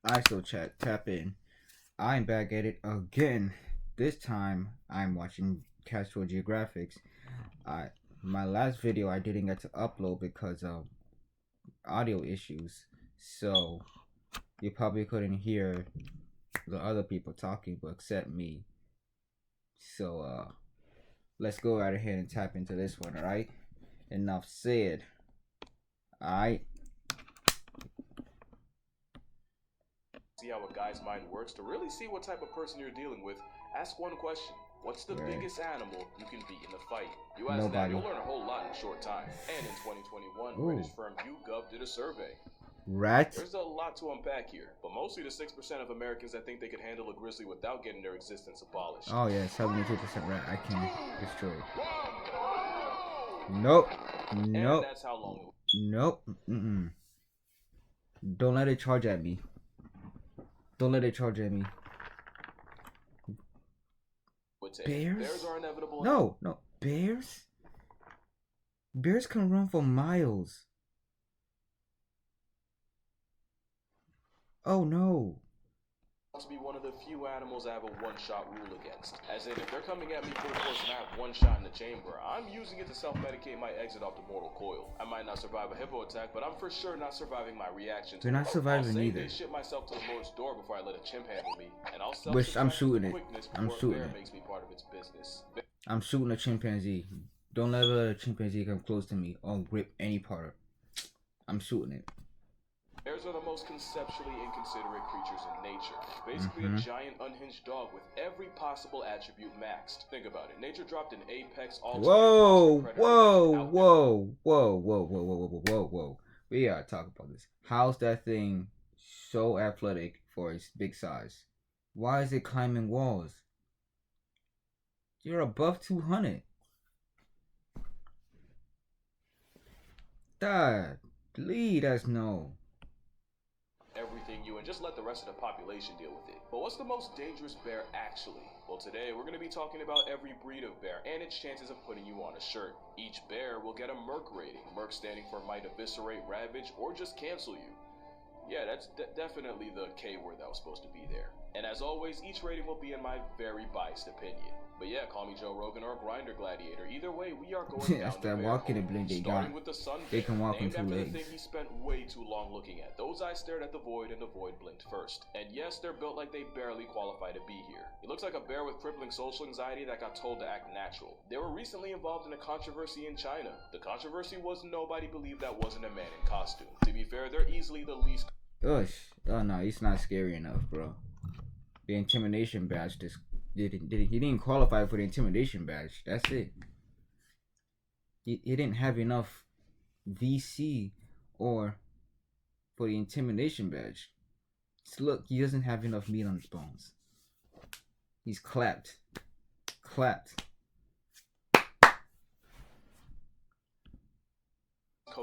ISO chat, tap in. I'm back at it again. This time I'm watching Casual Geographics. I My last video I didn't get to upload because of audio issues, so you probably couldn't hear the other people talking, but except me. So let's go right ahead and tap into this one. All right. Enough said. All right. See how a guy's mind works. To really see what type of person you're dealing with, ask one question. What's the biggest animal you can beat in a fight? You ask that, you'll learn a whole lot in a short time. And in 2021, British firm YouGov did a survey. Rats. There's a lot to unpack here, but mostly the 6% of Americans that think they could handle a grizzly without getting their existence abolished. Oh yeah, 72% rat. I can destroy it. Nope. Nope. And that's how long it was. Nope. Don't let it charge at me. Don't let it charge at me. Bears? Bears are inevitable. No. Bears? Bears can run for miles. Oh no. To be one of the few animals I have a one-shot rule against. As in, if they're coming at me full force and I have one shot in the chamber, I'm using it to self-medicate my exit off the mortal coil. I might not survive a hippo attack, but I'm for sure not surviving my reaction to it. You're not surviving either. I'll ship myself to the Lord's door before I let a chimp handle me, and I'll I'm shooting it. I'm shooting it. Makes me part of its business. I'm shooting a chimpanzee. Don't let a chimpanzee come close to me or grip any part. I'm shooting it. Bears are the most conceptually inconsiderate creatures in nature. Basically a giant unhinged dog with every possible attribute maxed. Think about it. Nature dropped an apex all. Whoa. We gotta talk about this. How's that thing so athletic for its big size? Why is it climbing walls? You're above 200. That's no. Everything you and just let the rest of the population deal with it. But what's the most dangerous bear actually? Well, today we're going to be talking about every breed of bear and its chances of putting you on a shirt. Each bear will get a Merc rating. Merc standing for might eviscerate, ravage, or just cancel you. Yeah, that's definitely the K word that was supposed to be there. And as always, each rating will be in my very biased opinion. But yeah, call me Joe Rogan or Grinder Gladiator. Either way, we are going down the walking and blink. Starting with the sun bear, they can walk named on 2 after legs. the thing he spent way too long looking at. Those eyes stared at the void and the void blinked first. And yes, they're built like they barely qualify to be here. It looks like a bear with crippling social anxiety that got told to act natural. They were recently involved in a controversy in China. The controversy was nobody believed that wasn't a man in costume. To be fair, they're easily the least... Oh no, it's not scary enough, bro. The intimidation badge he didn't qualify for the intimidation badge. That's it. He didn't have enough VC or for the intimidation badge. So look, he doesn't have enough meat on his bones. He's clapped.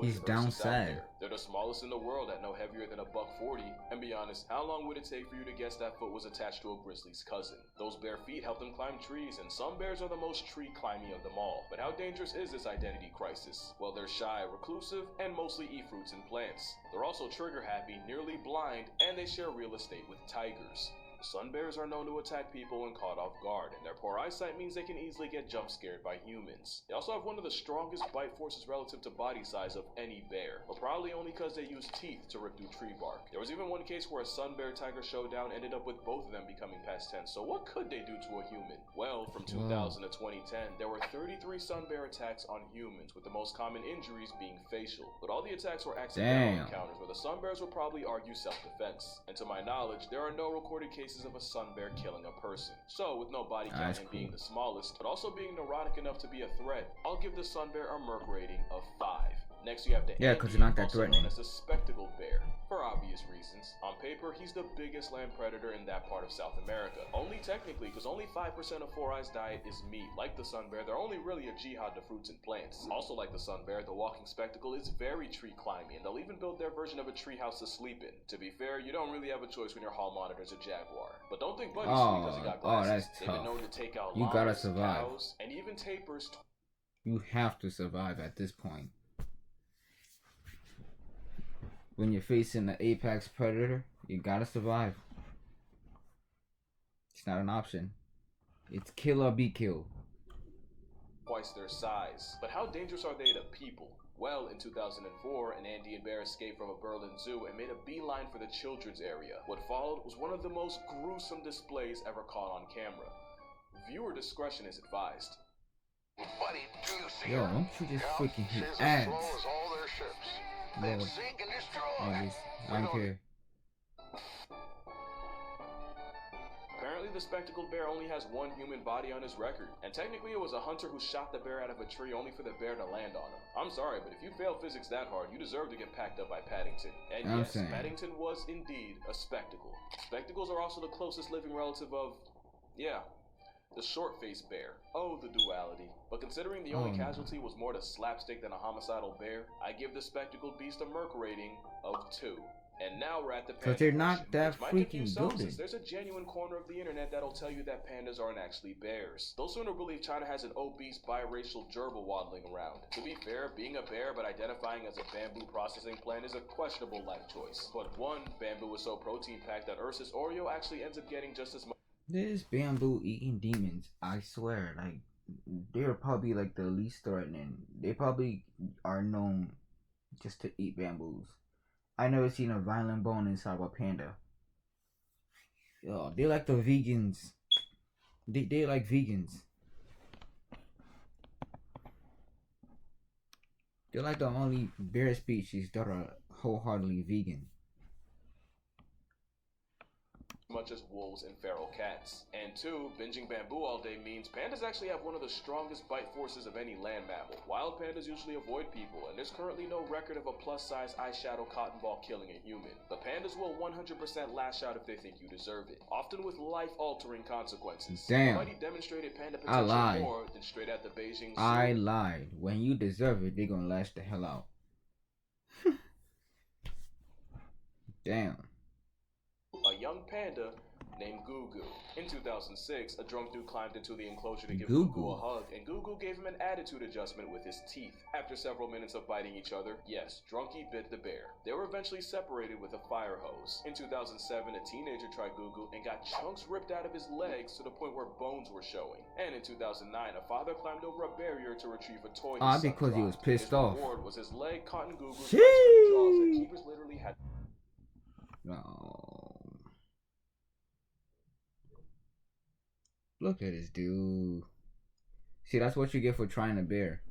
He's down sad. They're the smallest in the world at no heavier than $140. And be honest, how long would it take for you to guess that foot was attached to a grizzly's cousin? Those bare feet help them climb trees, and some bears are the most tree climbing of them all. But how dangerous is this identity crisis? Well, they're shy, reclusive, and mostly eat fruits and plants. They're also trigger happy, nearly blind, and they share real estate with tigers. Sun bears are known to attack people when caught off guard, and their poor eyesight means they can easily get jump scared by humans. They also have one of the strongest bite forces relative to body size of any bear, but probably only because they use teeth to rip through tree bark. There was even one case where a sun bear tiger showdown ended up with both of them becoming past tense, so what could they do to a human? Well, from 2000 to 2010, there were 33 sun bear attacks on humans, with the most common injuries being facial. But all the attacks were accidental encounters where the sun bears would probably argue self-defense. And to my knowledge, there are no recorded cases of a sun bear killing a person. So, with no body count and being the smallest, but also being neurotic enough to be a threat, I'll give the sun bear a Merc rating of 5. Next, you have the because you're not that threatening. Known as a spectacled bear, for obvious reasons. On paper, he's the biggest land predator in that part of South America. Only technically, because only 5% of Four Eyes' diet is meat. Like the sun bear, they're only really a jihad to fruits and plants. Also like the sun bear, the walking spectacle is very tree climbing, and they'll even build their version of a treehouse to sleep in. To be fair, you don't really have a choice when your hall monitor's a jaguar. But don't think Buddy's sweet because he got glasses. That's They've been known to take out you llamas, gotta survive. cows, and even tapirs. You have to survive at this point. When you're facing the apex predator, You gotta survive. It's not an option. It's kill or be killed. Twice their size. But how dangerous are they to people? Well, in 2004, an Andean bear escaped from a Berlin zoo and made a beeline for the children's area. What followed was one of the most gruesome displays ever caught on camera. Viewer discretion is advised. Buddy, do you see Yo, her? don't you just freaking hit she's ads. as slow as all their ships. Then Lord. sink and destroy. I don't care. Apparently, the spectacled bear only has one human body on his record, and technically it was a hunter who shot the bear out of a tree only for the bear to land on him. I'm sorry, but if you fail physics that hard, you deserve to get packed up by Paddington. And yes, Paddington was indeed a spectacle. Spectacles are also the closest living relative of, yeah, the short-faced bear. Oh, the duality. But considering the only casualty was more to slapstick than a homicidal bear, I give the spectacled beast a Merc rating of 2. And now we're at the panda Because they're not that freaking good. Since there's a genuine corner of the internet that'll tell you that pandas aren't actually bears. They'll sooner believe China has an obese biracial gerbil waddling around. To be fair, being a bear but identifying as a bamboo processing plant is a questionable life choice. But one, bamboo is so protein-packed that Ursus Oreo actually ends up getting just as much. This bamboo eating demons, I swear, like, they're probably like the least threatening. They probably are known just to eat bamboos. I never seen a violent bone inside of a panda. Yo, they're like the vegans. They're like vegans. They're like the only bear species that are wholeheartedly vegan. Much as wolves and feral cats. And 2, binging bamboo all day means pandas actually have one of the strongest bite forces of any land mammal. Wild pandas usually avoid people, and there's currently no record of a plus-size eyeshadow cotton ball killing a human. But pandas will 100% lash out if they think you deserve it, often with life-altering consequences. Damn. Nobody demonstrated panda potential more than straight at the Beijing zoo. I lied. When you deserve it, they're gonna lash the hell out. Damn. A young panda named Gugu. In 2006, a drunk dude climbed into the enclosure to give Gugu a hug, and Gugu gave him an attitude adjustment with his teeth. After several minutes of biting each other, yes, Drunky bit the bear. They were eventually separated with a fire hose. In 2007, a teenager tried Gugu and got chunks ripped out of his legs to the point where bones were showing. And in 2009, a father climbed over a barrier to retrieve a toy. Because he was pissed off. His reward was his leg caught in Gugu's jaws that keepers literally had. No. Look at this dude. See, that's what you get for trying to bear.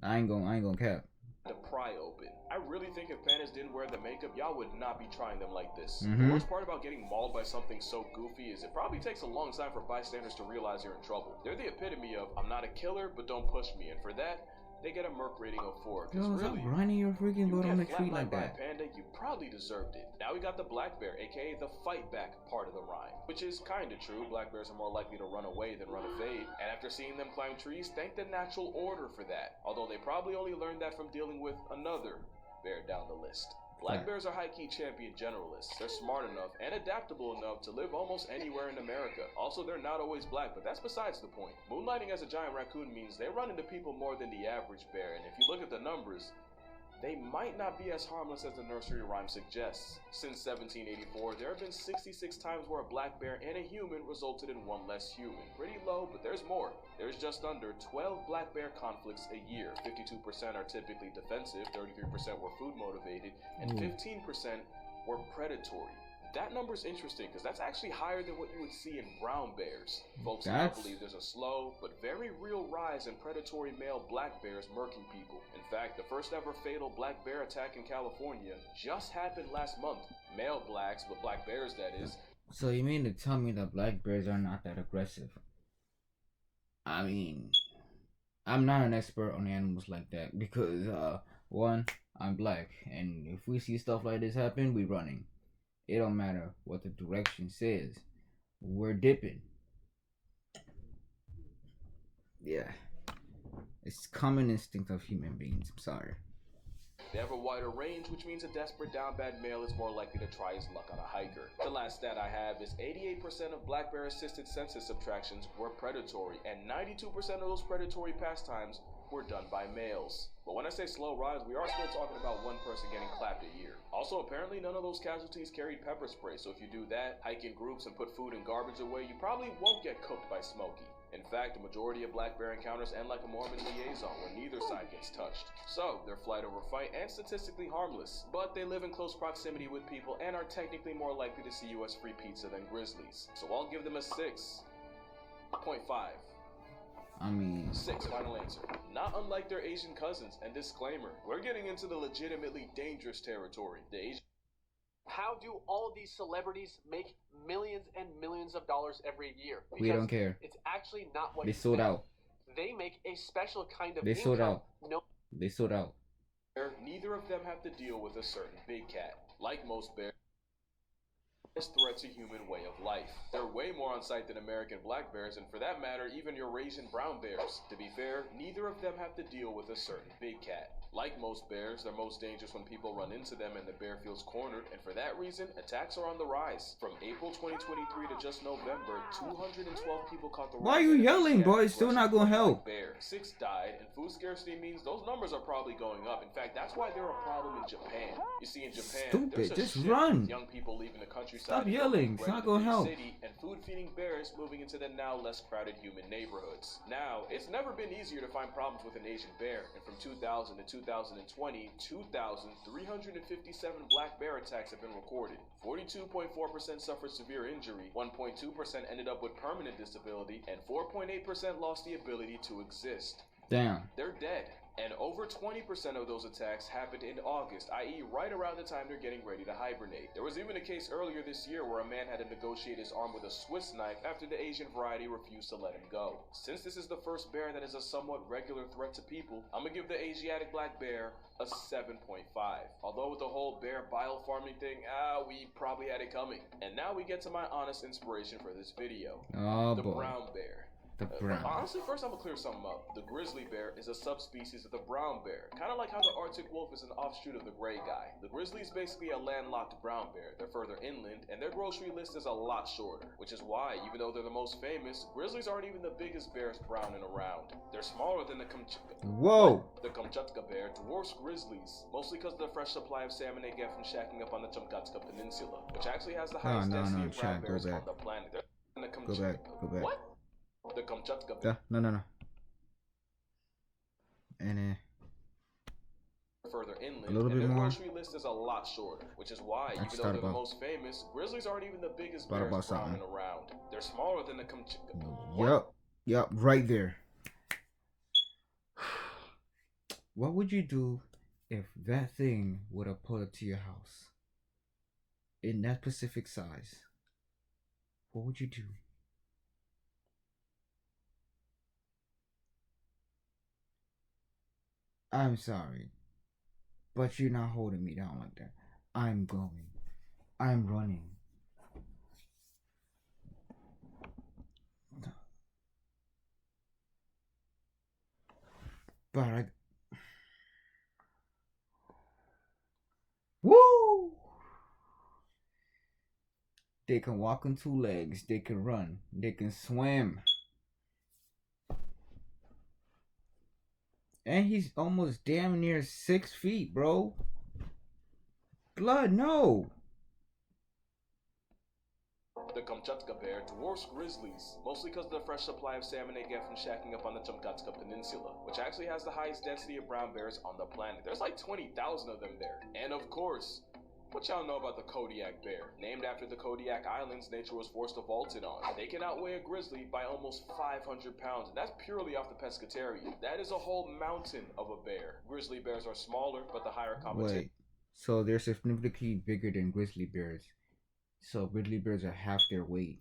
I ain't gonna cap. To pry open. I really think if pandas didn't wear the makeup, y'all would not be trying them like this. Mm-hmm. The worst part about getting mauled by something so goofy is it probably takes a long time for bystanders to realize you're in trouble. They're the epitome of, I'm not a killer, but don't push me. And for that, they get a Merc rating of 4. Because really, grinding your freaking butt on the tree like that. Panda, you probably deserved it. Now we got the black bear, aka the fight back part of the rhyme. Which is kinda true. Black bears are more likely to run away than run a fade. And after seeing them climb trees, thank the natural order for that. Although they probably only learned that from dealing with another bear down the list. Black bears are high-key champion generalists. They're smart enough and adaptable enough to live almost anywhere in America. Also, they're not always black, but that's besides the point. Moonlighting as a giant raccoon means they run into people more than the average bear, and if you look at the numbers, they might not be as harmless as the nursery rhyme suggests. Since 1784, there have been 66 times where a black bear and a human resulted in one less human. Pretty low, but there's more. There's just under 12 black bear conflicts a year. 52% are typically defensive, 33% were food motivated, and 15% were predatory. That number's interesting because that's actually higher than what you would see in brown bears. Folks now believe there's a slow but very real rise in predatory male black bears murking people. In fact, the first ever fatal black bear attack in California just happened last month. Male blacks, but black bears that is. So you mean to tell me that black bears are not that aggressive? I mean, I'm not an expert on animals like that because, one, I'm black, and if we see stuff like this happen, we running. It don't matter what the direction says. We're dipping. Yeah. It's common instinct of human beings. I'm sorry. They have a wider range, which means a desperate down bad male is more likely to try his luck on a hiker. The last stat I have is 88% of black bear assisted census subtractions were predatory, and 92% of those predatory pastimes were done by males. But when I say slow rise, we are still talking about one person getting clapped a year. Also, apparently none of those casualties carried pepper spray, so if you do that, hike in groups and put food and garbage away, you probably won't get cooked by Smokey. In fact, the majority of black bear encounters end like a Mormon liaison where neither side gets touched. So, they're flight over fight and statistically harmless, but they live in close proximity with people and are technically more likely to see you as free pizza than grizzlies. So I'll give them a 6.5. I mean, 6, final answer. Not unlike their Asian cousins, and disclaimer, we're getting into the legitimately dangerous territory. The Asian How do all these celebrities make millions and millions of dollars every year? we don't care. It's actually not what They you sold think. out. They make a special kind of They income. sold out. No, They sold out. neither of them have to deal with a certain big cat. Like most bears, threat to human way of life. They're way more on sight than American black bears, and for that matter, even Eurasian brown bears. To be fair, neither of them have to deal with a certain big cat. Like most bears, they're most dangerous when people run into them and the bear feels cornered, and for that reason, attacks are on the rise. From April 2023 to just November, 212 people caught the Why are you yelling, bro? It's still not gonna help. Bear. 6 died, and food scarcity means those numbers are probably going up. In fact, that's why they're a problem in Japan. You see, in Japan, Stupid, there's a just shift run. with young people leaving the countryside. Stop and yelling, it's going not to the gonna big help. city, and food-feeding bears moving into the now less crowded human neighborhoods. Now, it's never been easier to find problems with an Asian bear, and from 2000 to 2020, 2,357 black bear attacks have been recorded. 42.4% suffered severe injury, 1.2% ended up with permanent disability, and 4.8% lost the ability to exist. Damn. They're dead. And over 20% of those attacks happened in August, i.e. right around the time they're getting ready to hibernate. There was even a case earlier this year where a man had to negotiate his arm with a Swiss knife after the Asian variety refused to let him go. Since this is the first bear that is a somewhat regular threat to people, I'm gonna give the Asiatic black bear a 7.5. Although with the whole bear bile farming thing, we probably had it coming. And now we get to my honest inspiration for this video. Oh The boy. brown bear. The brown. Honestly, first I'm gonna clear something up. The grizzly bear is a subspecies of the brown bear, kind of like how the Arctic wolf is an offshoot of the gray guy. The grizzly is basically a landlocked brown bear. They're further inland, and their grocery list is a lot shorter, which is why, even though they're the most famous, grizzlies aren't even the biggest bears brown and around. They're smaller than the Whoa. The Kamchatka bear dwarfs grizzlies, mostly because of the fresh supply of salmon they get from shacking up on the Kamchatka Peninsula, which actually has the highest density of brown Chad, go bears back. on the planet. Go back. Go back. What? The Kamchatka bear. No. And then Further inland, a little and bit their more. grocery list is a lot shorter, which is why, even just though thought they're the about- most famous, grizzlies aren't even the biggest Thought bears about brown something. and around. They're smaller than the Kamchatka. Yup, right there. What would you do if that thing would have pulled up to your house in that specific size? What would you do? I'm sorry, but you're not holding me down like that. I'm going. I'm running. But woo! They can walk on 2 legs. They can run. They can swim. And he's almost damn near 6 feet, bro. Blood, no. The Kamchatka bear dwarfs grizzlies, mostly because of the fresh supply of salmon they get from shacking up on the Kamchatka Peninsula, which actually has the highest density of brown bears on the planet. There's like 20,000 of them there. And of course, what y'all know about the Kodiak bear? Named after the Kodiak Islands nature was forced to vault it on. They can outweigh a grizzly by almost 500 pounds, and that's purely off the pescatarian. That is a whole mountain of a bear. Grizzly bears are smaller, but the higher competition. Wait, so they're significantly bigger than grizzly bears. So grizzly bears are half their weight.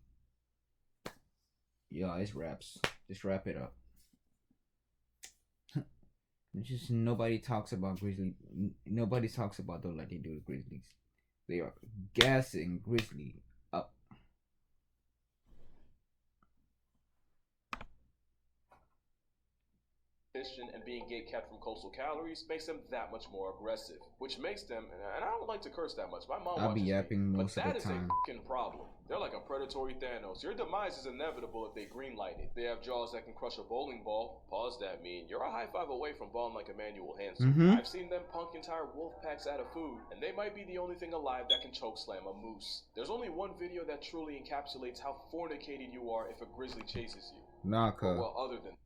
Yeah, it's wraps. Just wrap it up. It's just nobody talks about grizzly. Nobody talks about them like they do the grizzlies. They are gassing grizzly up. and being gate kept from coastal calories makes them that much more aggressive, which makes them, and I don't like to curse that much, my mom I'll be watches yapping me, but most of that the is time. a fucking problem. They're like a predatory Thanos. Your demise is inevitable if they greenlight it. They have jaws that can crush a bowling ball. Pause that mean. You're a high five away from balling like Emmanuel Hansen. I've seen them punk entire wolf packs out of food, and they might be the only thing alive that can choke slam a moose. There's only one video that truly encapsulates how fornicated you are if a grizzly chases you. Nah, cuz. Well, other than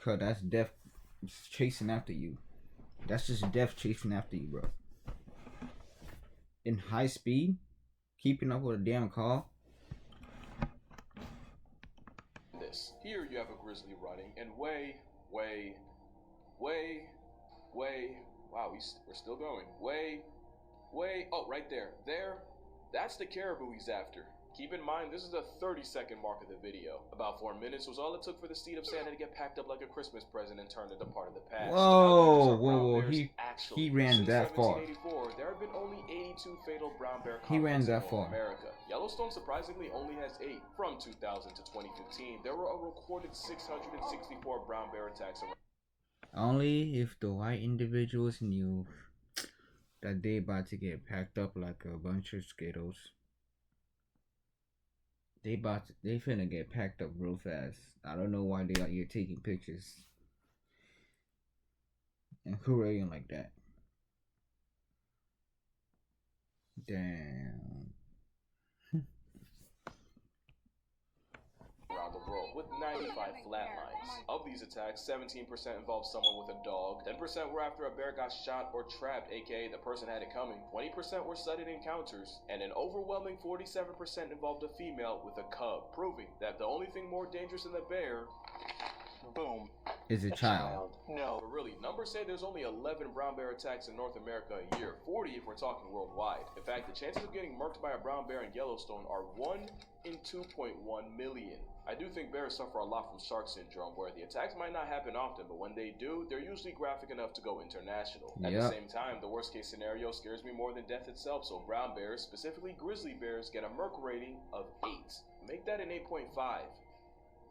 that's death chasing after you. That's just death chasing after you, bro. In high speed, keeping up with a damn car. this. Here you have a grizzly running, and way, wow, we're still going. Oh, right there. That's the caribou he's after. Keep in mind, this is the 30-second mark of the video. About 4 minutes was all it took for the seed of Santa to get packed up like a Christmas present and turned into part of the past. Whoa. He ran that far. There have been only 82 fatal brown bear He ran that in far. America. Yellowstone surprisingly only has 8. From 2000 to 2015, there were a recorded 664 brown bear attacks around. Only if the white individuals knew that they about to get packed up like a bunch of Skittles. They finna get packed up real fast. I don't know why they out here taking pictures and hurrying like that. Damn. Around the world with 95 flatlines. Of these attacks, 17% involved someone with a dog, 10% were after a bear got shot or trapped, aka the person had it coming, 20% were sudden encounters, and an overwhelming 47% involved a female with a cub, proving that the only thing more dangerous than the bear, boom, is a child. No. But really, numbers say there's only 11 brown bear attacks in North America a year, 40 if we're talking worldwide. In fact, the chances of getting murked by a brown bear in Yellowstone are 1 in 2.1 million. I do think bears suffer a lot from shark syndrome, where the attacks might not happen often, but when they do, they're usually graphic enough to go international. At the same time, the worst case scenario scares me more than death itself, so brown bears, specifically grizzly bears, get a Merc rating of 8. Make that an 8.5.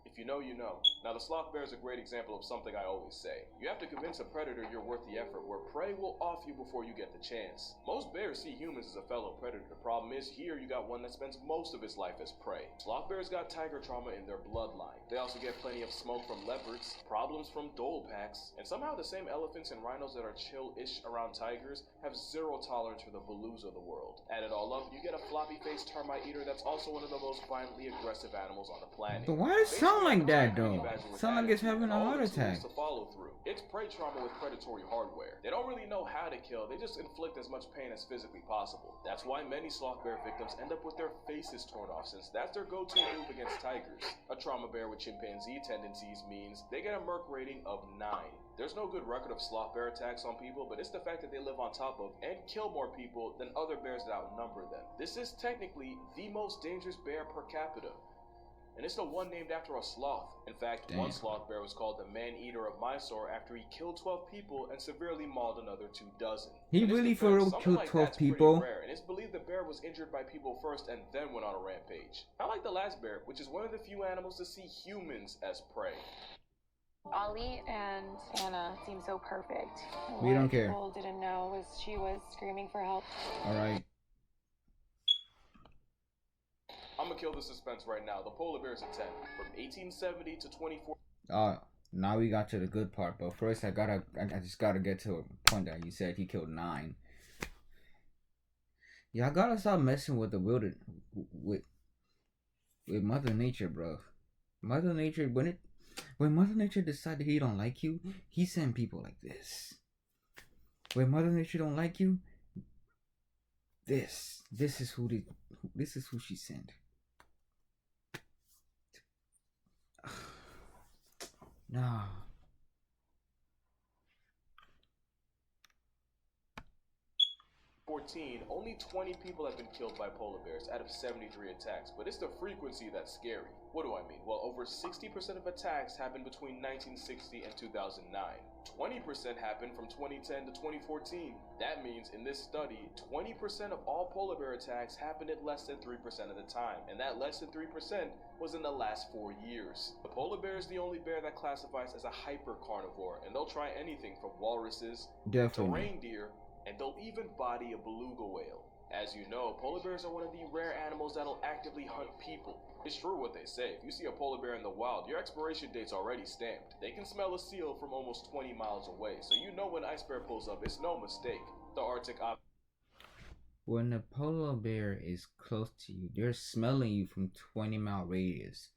If you know, you know. Now, the sloth bear is a great example of something I always say. You have to convince a predator you're worth the effort, where prey will off you before you get the chance. Most bears see humans as a fellow predator. The problem is, here you got one that spends most of his life as prey. Sloth bears got tiger trauma in their bloodline. They also get plenty of smoke from leopards, problems from dhole packs, and somehow the same elephants and rhinos that are chill-ish around tigers have zero tolerance for the baloos of the world. Add it all up, you get a floppy-faced termite eater that's also one of the most violently aggressive animals on the planet. But why does it sound like that though? Sound like it's having a heart attack. To follow through. It's prey trauma with predatory hardware. They don't really know how to kill, they just inflict as much pain as physically possible. That's why many sloth bear victims end up with their faces torn off, since that's their go-to move against tigers. A trauma bear with chimpanzee tendencies means they get a Merc rating of 9. There's no good record of sloth bear attacks on people, but it's the fact that they live on top of and kill more people than other bears that outnumber them. This is technically the most dangerous bear per capita. And it's the one named after a sloth. In fact, one sloth bear was called the man-eater of Mysore after he killed 12 people and severely mauled another 24. He really for real killed 12 people? Rare, and it's believed the bear was injured by people first and then went on a rampage. Not like the last bear, which is one of the few animals to see humans as prey. Ollie and Anna seem so perfect. We don't care. What people didn't know was she was screaming for help. Alright. I'm gonna kill the suspense right now. The polar bear's a 10. From 1870 to 24. Now we got to the good part, but first I just gotta get to a point that you said he killed 9. Y'all gotta stop messing with the with Mother Nature, bro. Mother Nature, when Mother Nature decided he don't like you, he sent people like this. When Mother Nature don't like you, this is who she sent. No. 2014, only 20 people have been killed by polar bears out of 73 attacks, but it's the frequency that's scary. What do I mean? Well, over 60% of attacks happened between 1960 and 2009. 20% happened from 2010 to 2014. That means in this study, 20% of all polar bear attacks happened at less than 3% of the time, and that less than 3% was in the last 4 years. The polar bear is the only bear that classifies as a hypercarnivore, and they'll try anything from walruses to reindeer, and they'll even body a beluga whale. As you know, polar bears are one of the rare animals that'll actively hunt people. It's true what they say. If you see a polar bear in the wild, your expiration date's already stamped. They can smell a seal from almost 20 miles away, so you know when ice bear pulls up, it's no mistake. The Arctic When a polar bear is close to you, they're smelling you from 20-mile radius.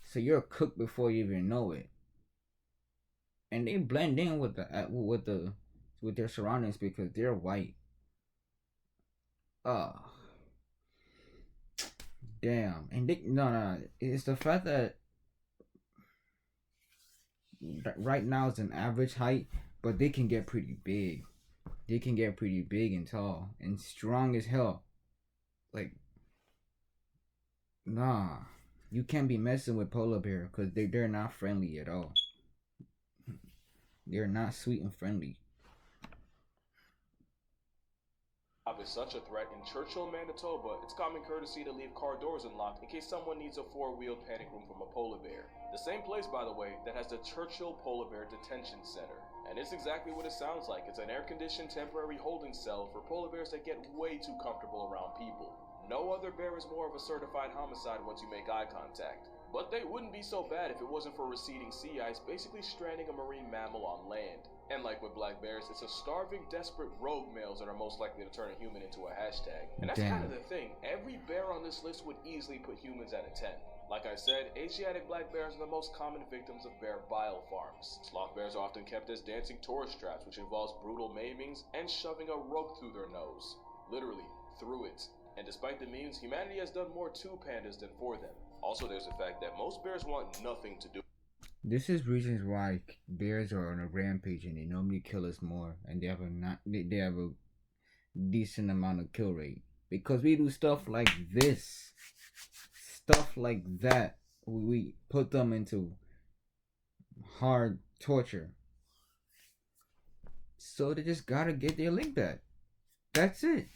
So you're cooked before you even know it. And they blend in with their surroundings because they're white. Damn. And no, it's the fact that right now it's an average height, but they can get pretty big. They can get pretty big and tall and strong as hell. Like, nah, you can't be messing with polar bear because they're not friendly at all. They're not sweet and friendly. is such a threat, in Churchill, Manitoba, it's common courtesy to leave car doors unlocked in case someone needs a four-wheeled panic room from a polar bear. The same place, by the way, that has the Churchill Polar Bear Detention Center. And it's exactly what it sounds like. It's an air-conditioned temporary holding cell for polar bears that get way too comfortable around people. No other bear is more of a certified homicide once you make eye contact. But they wouldn't be so bad if it wasn't for receding sea ice basically stranding a marine mammal on land. And like with black bears, it's a starving, desperate rogue males that are most likely to turn a human into a hashtag. And that's kind of the thing. Every bear on this list would easily put humans at a 10. Like I said, Asiatic black bears are the most common victims of bear bile farms. Sloth bears are often kept as dancing tourist traps, which involves brutal maimings and shoving a rope through their nose. Literally, through it. And despite the memes, humanity has done more to pandas than for them. Also, there's the fact that most bears want nothing to do. This is reasons why bears are on a rampage and they normally kill us more, and they have a decent amount of kill rate because we do stuff like this, stuff like that. We put them into hard torture, so they just gotta get their link back. That's it.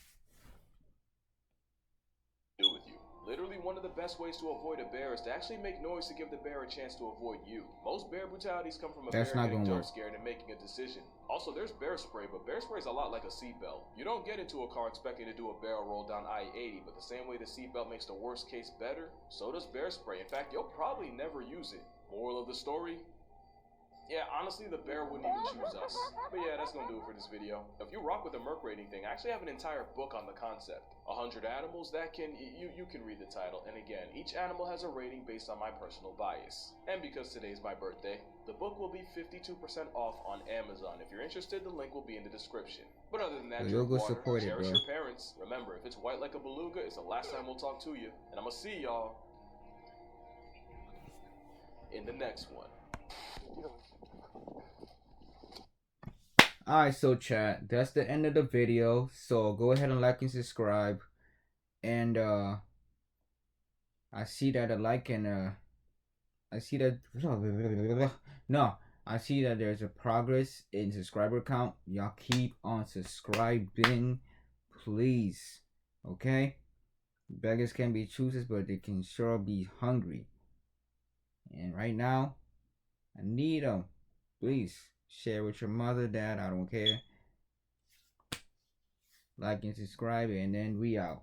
Literally, one of the best ways to avoid a bear is to actually make noise to give the bear a chance to avoid you. Most bear brutalities come from a bear getting jump scared and making a decision. Also, there's bear spray, but bear spray is a lot like a seatbelt. You don't get into a car expecting to do a barrel roll down I-80, but the same way the seatbelt makes the worst case better, so does bear spray. In fact, you'll probably never use it. Moral of the story? Yeah, honestly, the bear wouldn't even choose us. But yeah, that's gonna do it for this video. If you rock with the Merc rating thing, I actually have an entire book on the concept. 100 animals that you can read the title. And again, each animal has a rating based on my personal bias. And because today's my birthday, the book will be 52% off on Amazon. If you're interested, the link will be in the description. But other than that, drink water, cherish your parents. Remember, if it's white like a beluga, it's the last time we'll talk to you. And I'm gonna see y'all in the next one. Alright, so chat, that's the end of the video. So go ahead and like and subscribe. And I see that a like and I see that I see that there's a progress in subscriber count. Y'all keep on subscribing, please. Okay? Beggars can be choosers, but they can sure be hungry. And right now, I need them. Please. Share with your mother, dad, I don't care. Like and subscribe, and then we out.